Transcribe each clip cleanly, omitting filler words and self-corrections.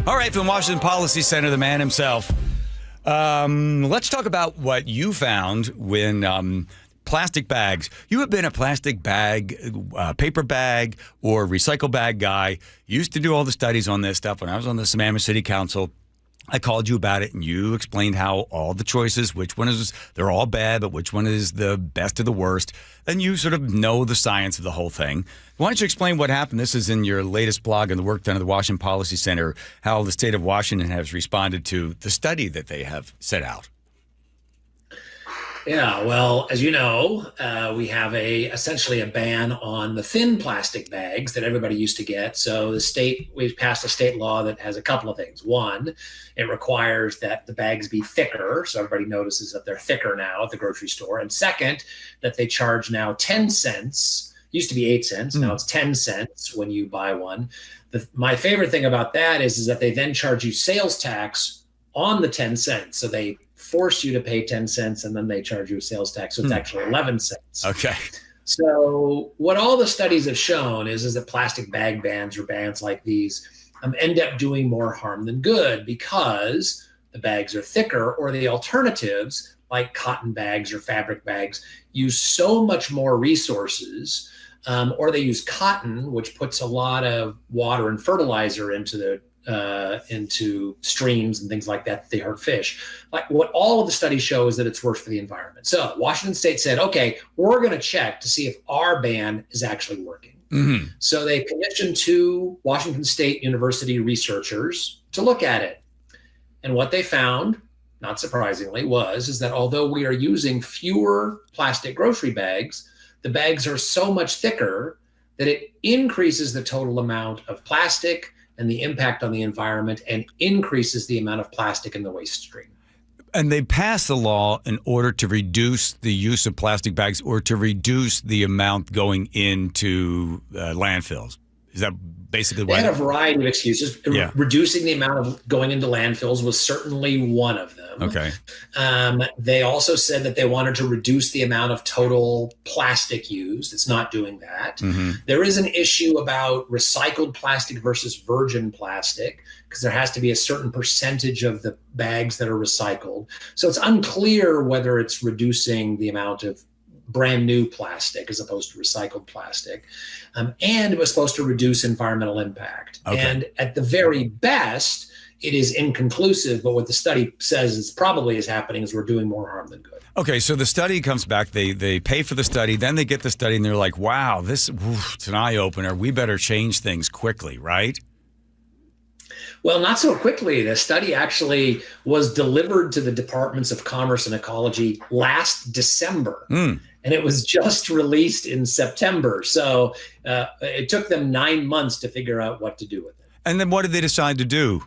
All right, from Washington Policy Center, the man himself. Let's talk about what you found when plastic bags. You have been a plastic bag, paper bag, or recycle bag guy. You used to do all the studies on this stuff when I was on the Sammamish City Council. I called you about it, and you explained how all the choices, which one is, they're all bad, but which one is the best of the worst. And you sort of know the science of the whole thing. Why don't you explain what happened? This is in your latest blog and the work done at the Washington Policy Center, how the state of Washington has responded to the study that they have set out. Yeah, well, as you know, we have essentially a ban on the thin plastic bags that everybody used to get. So we've passed a state law that has a couple of things. One, it requires that the bags be thicker, so everybody notices that they're thicker now at the grocery store. And second, that they charge now 10 cents. Used to be 8 cents, now it's 10 cents when you buy one. My favorite thing about that is that they then charge you sales tax on the 10 cents. So they force you to pay 10 cents and then they charge you a sales tax. So it's actually 11 cents. Okay. So what all the studies have shown is that plastic bag bans or bans like these end up doing more harm than good because the bags are thicker, or the alternatives like cotton bags or fabric bags use so much more resources, or they use cotton, which puts a lot of water and fertilizer into streams and things like that. They hurt fish. Like what all of the studies show is that it's worse for the environment. So Washington State said, okay, we're going to check to see if our ban is actually working. Mm-hmm. So they commissioned 2 Washington State University researchers to look at it. And what they found, not surprisingly, is that although we are using fewer plastic grocery bags, the bags are so much thicker that it increases the total amount of plastic and the impact on the environment, and increases the amount of plastic in the waste stream. And they passed the law in order to reduce the use of plastic bags, or to reduce the amount going into landfills. Is that basically what? They had a variety of excuses. Yeah. Reducing the amount of going into landfills was certainly one of them. Okay. They also said that they wanted to reduce the amount of total plastic used. It's not doing that. Mm-hmm. There is an issue about recycled plastic versus virgin plastic, because there has to be a certain percentage of the bags that are recycled. So it's unclear whether it's reducing the amount of brand new plastic as opposed to recycled plastic. And it was supposed to reduce environmental impact. Okay. And at the very best, it is inconclusive, but what the study says is probably is happening is we're doing more harm than good. Okay, so the study comes back, they pay for the study, then they get the study and they're like, wow, it's an eye-opener. We better change things quickly, right? Well, not so quickly. The study actually was delivered to the Departments of Commerce and Ecology last December, and it was just released in September. So it took them 9 months to figure out what to do with it. And then what did they decide to do?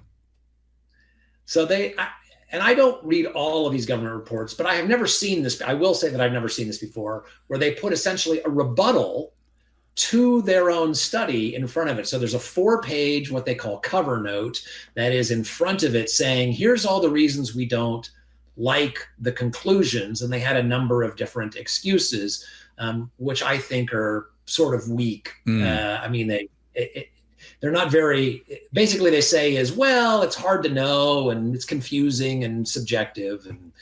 So I don't read all of these government reports, but I have never seen this. I will say that I've never seen this before, where they put essentially a rebuttal to their own study in front of it. So there's a 4-page, what they call cover note, that is in front of it saying, here's all the reasons we don't like the conclusions. And they had a number of different excuses, which I think are sort of weak. I mean, they're not very, basically they say is, well, it's hard to know and it's confusing and subjective, and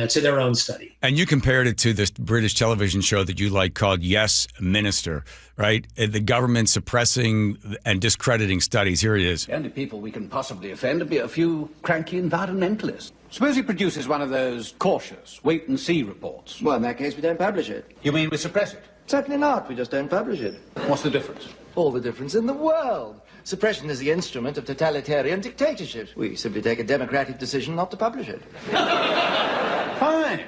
to their own study. And you compared it to this British television show that you like called Yes, Minister, right? The government suppressing and discrediting studies. Here it is. The only people we can possibly offend would be a few cranky environmentalists. Suppose he produces one of those cautious wait-and-see reports. Well, in that case, we don't publish it. You mean we suppress it? Certainly not. We just don't publish it. What's the difference? All the difference in the world. Suppression is the instrument of totalitarian dictatorships. We simply take a democratic decision not to publish it. Fine.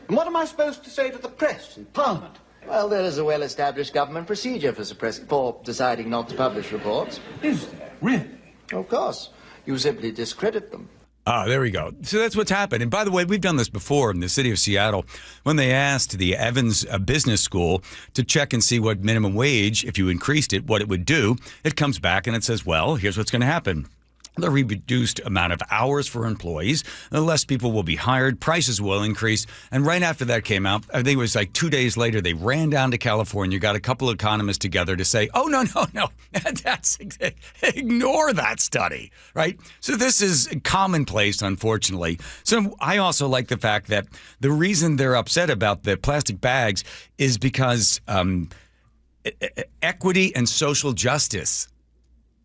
And what am I supposed to say to the press and Parliament? Well, there is a well-established government procedure for deciding not to publish reports. Is there? Really? Of course. You simply discredit them. Ah, there we go. So that's what's happened. And by the way, we've done this before in the city of Seattle when they asked the Evans Business School to check and see what minimum wage, if you increased it, what it would do. It comes back and it says, well, here's what's going to happen. the reduced amount of hours for employees, the less people will be hired, prices will increase. And right after that came out, I think it was like 2 days later, they ran down to California, got a couple of economists together to say, oh, no, ignore that study, right? So this is commonplace, unfortunately. So I also like the fact that the reason they're upset about the plastic bags is because equity and social justice.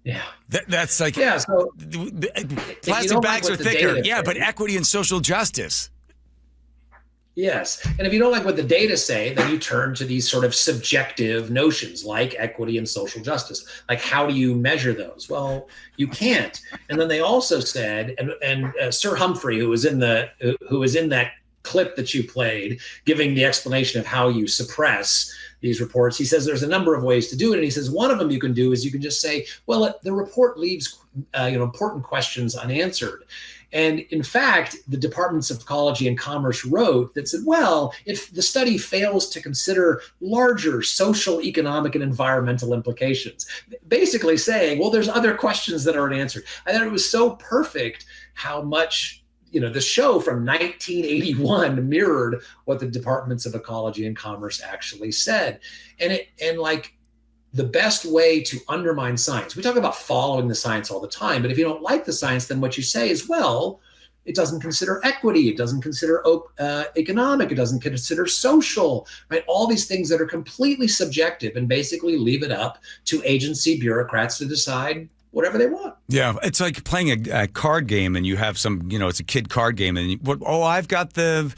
Yeah. That's like, yeah. So plastic bags are thicker. Yeah, but equity and social justice. Yes. And if you don't like what the data say, then you turn to these sort of subjective notions like equity and social justice. Like, how do you measure those? Well, you can't. And then they also said, and Sir Humphrey, who was in that clip that you played, giving the explanation of how you suppress these reports, he says there's a number of ways to do it. And he says one of them you can do is you can just say, well, the report leaves important questions unanswered. And in fact, the Departments of Ecology and Commerce wrote that said, well, if the study fails to consider larger social, economic, and environmental implications, basically saying, well, there's other questions that aren't answered. I thought it was so perfect how much the show from 1981 mirrored what the Departments of Ecology and Commerce actually said. And like the best way to undermine science, we talk about following the science all the time, but if you don't like the science, then what you say is, well, it doesn't consider equity, it doesn't consider economic, it doesn't consider social, right? All these things that are completely subjective and basically leave it up to agency bureaucrats to decide whatever they want. Yeah, it's like playing a card game, and you have some, it's a kid card game, and I've got the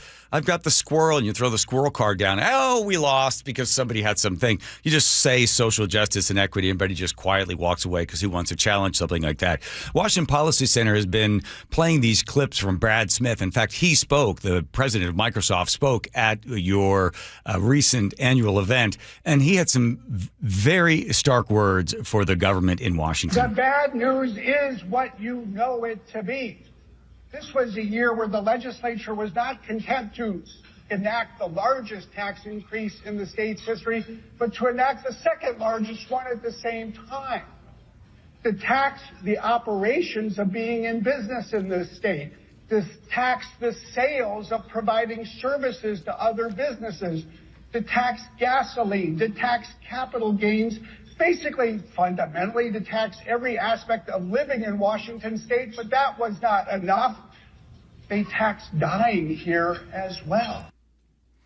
squirrel, and you throw the squirrel card down. Oh, we lost because somebody had something. You just say social justice and equity, and everybody just quietly walks away because he wants to challenge something like that. Washington Policy Center has been playing these clips from Brad Smith. In fact, the president of Microsoft spoke at your recent annual event, and he had some very stark words for the government in Washington. The bad news is what you know it to be. This was a year where the legislature was not content to enact the largest tax increase in the state's history, but to enact the second largest one at the same time. To tax the operations of being in business in this state. To tax the sales of providing services to other businesses. To tax gasoline. To tax capital gains. Basically, fundamentally, to tax every aspect of living in Washington state, but that was not enough. They taxed dying here as well.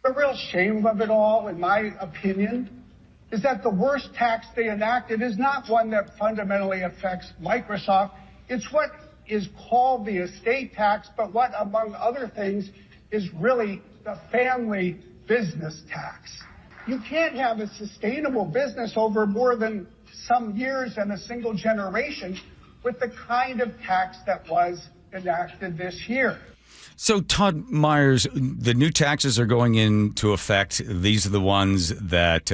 The real shame of it all, in my opinion, is that the worst tax they enacted is not one that fundamentally affects Microsoft. It's what is called the estate tax, but what, among other things, is really the family business tax. You can't have a sustainable business over more than some years and a single generation with the kind of tax that was enacted this year. So, Todd Myers, the new taxes are going into effect. These are the ones that,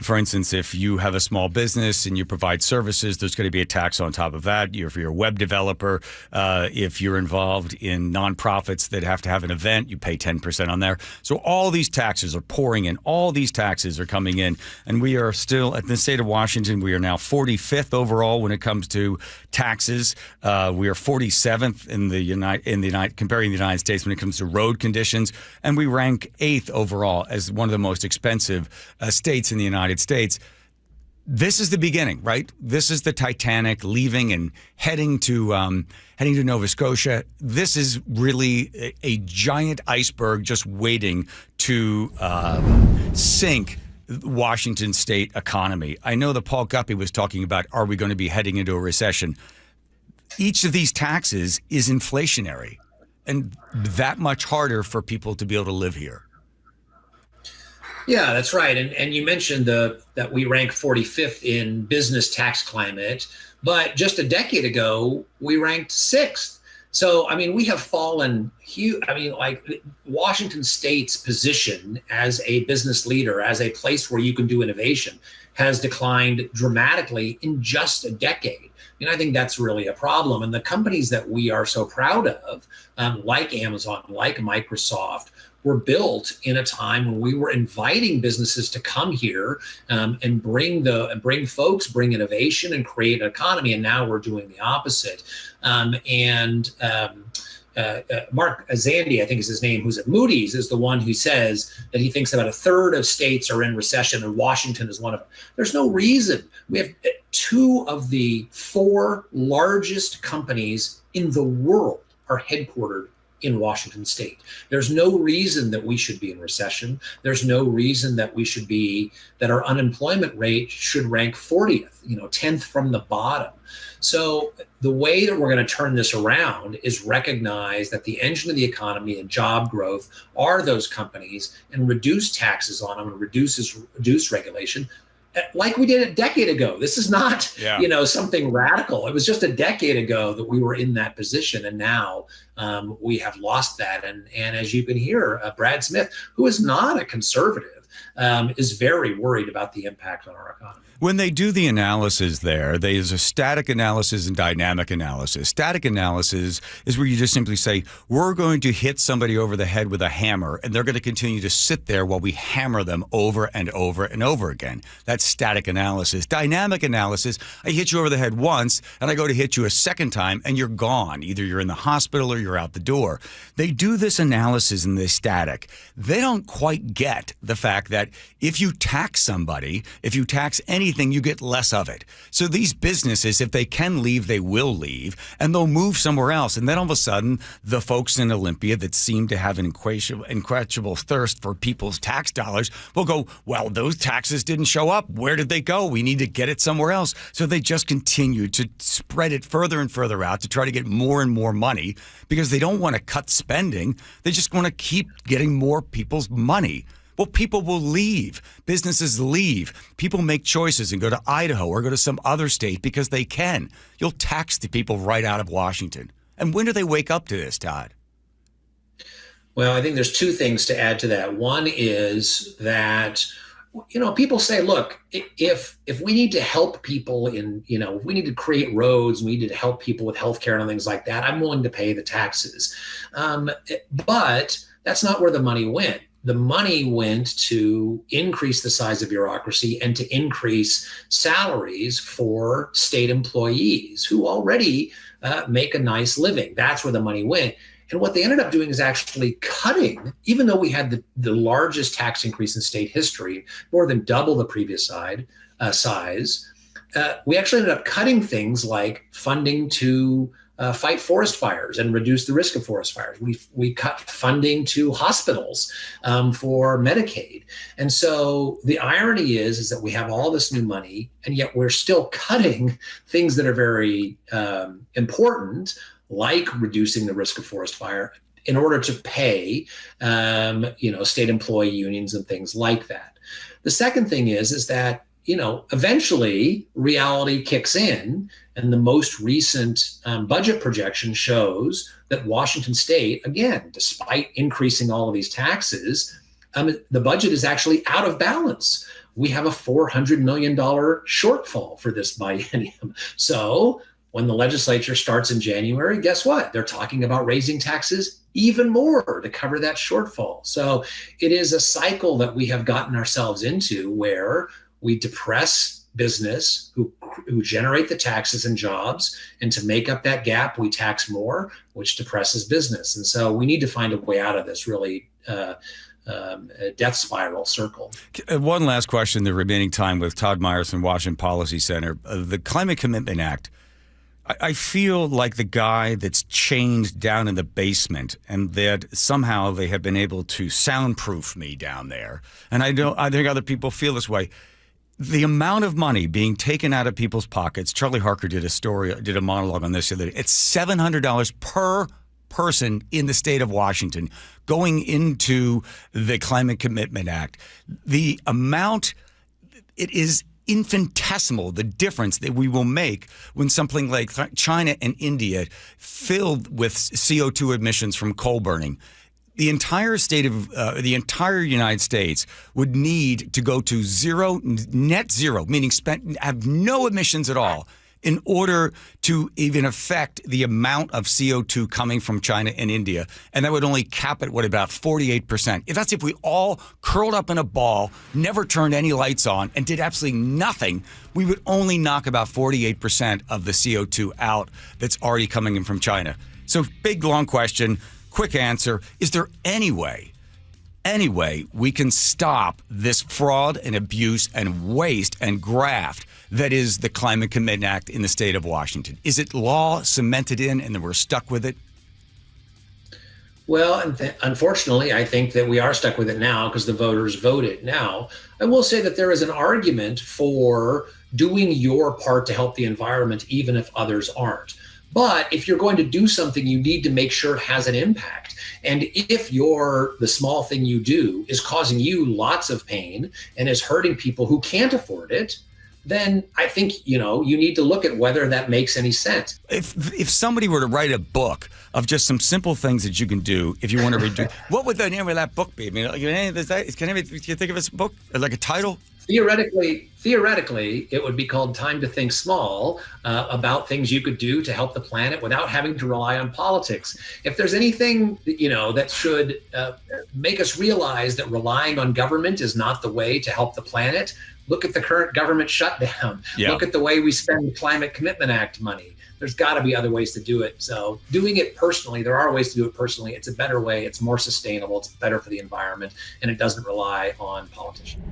for instance, if you have a small business and you provide services, there's going to be a tax on top of that. If you're a web developer, if you're involved in nonprofits that have to have an event, you pay 10% on there. So all these taxes are pouring in. All these taxes are coming in. And we are still, at the state of Washington, we are now 45th overall when it comes to taxes. We are 47th in the United comparing the United States when it comes to road conditions, and we rank 8th overall as one of the most expensive states in the United States. This is the beginning, right? This is the Titanic leaving and heading to Nova Scotia. This is really a giant iceberg just waiting to sink Washington state economy. I know that Paul Guppy was talking about, are we going to be heading into a recession? Each of these taxes is inflationary and that much harder for people to be able to live here. Yeah, that's right. And you mentioned that we rank 45th in business tax climate, but just a decade ago, we ranked 6th. So, I mean, we have fallen huge. I mean, like Washington State's position as a business leader, as a place where you can do innovation, has declined dramatically in just a decade. And I think that's really a problem. And the companies that we are so proud of, like Amazon, like Microsoft, were built in a time when we were inviting businesses to come here and bring innovation and create an economy. And now we're doing the opposite. Mark Zandi, I think is his name, who's at Moody's, is the one who says that he thinks about a third of states are in recession, and Washington is one of them. There's no reason. We have 2 of the 4 largest companies in the world are headquartered in Washington state. There's no reason that we should be in recession. There's no reason that that our unemployment rate should rank 40th, 10th from the bottom. So the way that we're going to turn this around is recognize that the engine of the economy and job growth are those companies, and reduce taxes on them and reduce regulation, like we did a decade ago. This is not, something radical. It was just a decade ago that we were in that position, and now we have lost that. And as you can hear, Brad Smith, who is not a conservative, is very worried about the impact on our economy. When they do the analysis there's a static analysis and dynamic analysis. Static analysis is where you just simply say, we're going to hit somebody over the head with a hammer, and they're going to continue to sit there while we hammer them over and over and over again. That's static analysis. Dynamic analysis, I hit you over the head once, and I go to hit you a second time, and you're gone. Either you're in the hospital or you're out the door. They do this analysis in this static. They don't quite get the fact that if you tax somebody, if you tax anything, you get less of it. So these businesses, if they can leave, they will leave, and they'll move somewhere else. And then all of a sudden, the folks in Olympia that seem to have an unquenchable thirst for people's tax dollars will go, well, those taxes didn't show up. Where did they go? We need to get it somewhere else. So they just continue to spread it further and further out to try to get more and more money, because they don't want to cut spending. They just want to keep getting more people's money. Well, people will leave. Businesses leave. People make choices and go to Idaho or go to some other state because they can. You'll tax the people right out of Washington. And when do they wake up to this, Todd? Well, I think there's 2 things to add to that. One is that, people say, look, if we need to help people if we need to create roads, we need to help people with healthcare and things like that, I'm willing to pay the taxes. But that's not where the money went. The money went to increase the size of bureaucracy and to increase salaries for state employees who already make a nice living. That's where the money went. And what they ended up doing is actually cutting, even though we had the largest tax increase in state history, more than double the previous size, we actually ended up cutting things like funding to fight forest fires and reduce the risk of forest fires. We cut funding to hospitals for Medicaid. And so the irony is that we have all this new money, and yet we're still cutting things that are very important, like reducing the risk of forest fire, in order to pay state employee unions and things like that. The second thing is that eventually reality kicks in, and the most recent budget projection shows that Washington state, again, despite increasing all of these taxes, the budget is actually out of balance. We have a $400 million shortfall for this biennium. So when the legislature starts in January, guess what? They're talking about raising taxes even more to cover that shortfall. So it is a cycle that we have gotten ourselves into, where we depress business who generate the taxes and jobs, and to make up that gap, we tax more, which depresses business. And so we need to find a way out of this really death spiral circle. One last question, the remaining time, with Todd Myers from Washington Policy Center. The Climate Commitment Act, I feel like the guy that's chained down in the basement, and that somehow they have been able to soundproof me down there. And I think other people feel this way. The amount of money being taken out of people's pockets, Charlie Harker did a monologue on this the other day. It's $700 per person in the state of Washington going into the Climate Commitment Act. The amount, it is infinitesimal, the difference that we will make when something like China and India, filled with CO2 emissions from coal burning, the entire United States would need to go to net zero, meaning have no emissions at all in order to even affect the amount of CO2 coming from China and India. And that would only cap it, what, about 48%. If we all curled up in a ball, never turned any lights on, and did absolutely nothing, we would only knock about 48% of the CO2 out that's already coming in from China. So big, long question, quick answer. Is there any way we can stop this fraud and abuse and waste and graft that is the Climate Commitment Act in the state of Washington? Is it law cemented in and then we're stuck with it? Well, unfortunately, I think that we are stuck with it now because the voters voted. Now, I will say that there is an argument for doing your part to help the environment, even if others aren't. But if you're going to do something, you need to make sure it has an impact. And if the small thing you do is causing you lots of pain and is hurting people who can't afford it, then I think, you need to look at whether that makes any sense. If somebody were to write a book of just some simple things that you can do if you want to reduce, what would the name of that book be? I mean, can you think of a book, like a title? Theoretically, it would be called Time to Think Small, about things you could do to help the planet without having to rely on politics. If there's anything, that should make us realize that relying on government is not the way to help the planet, look at the current government shutdown. Yeah. Look at the way we spend Climate Commitment Act money. There's got to be other ways to do it. So doing it personally, there are ways to do it personally. It's a better way. It's more sustainable. It's better for the environment, and it doesn't rely on politicians.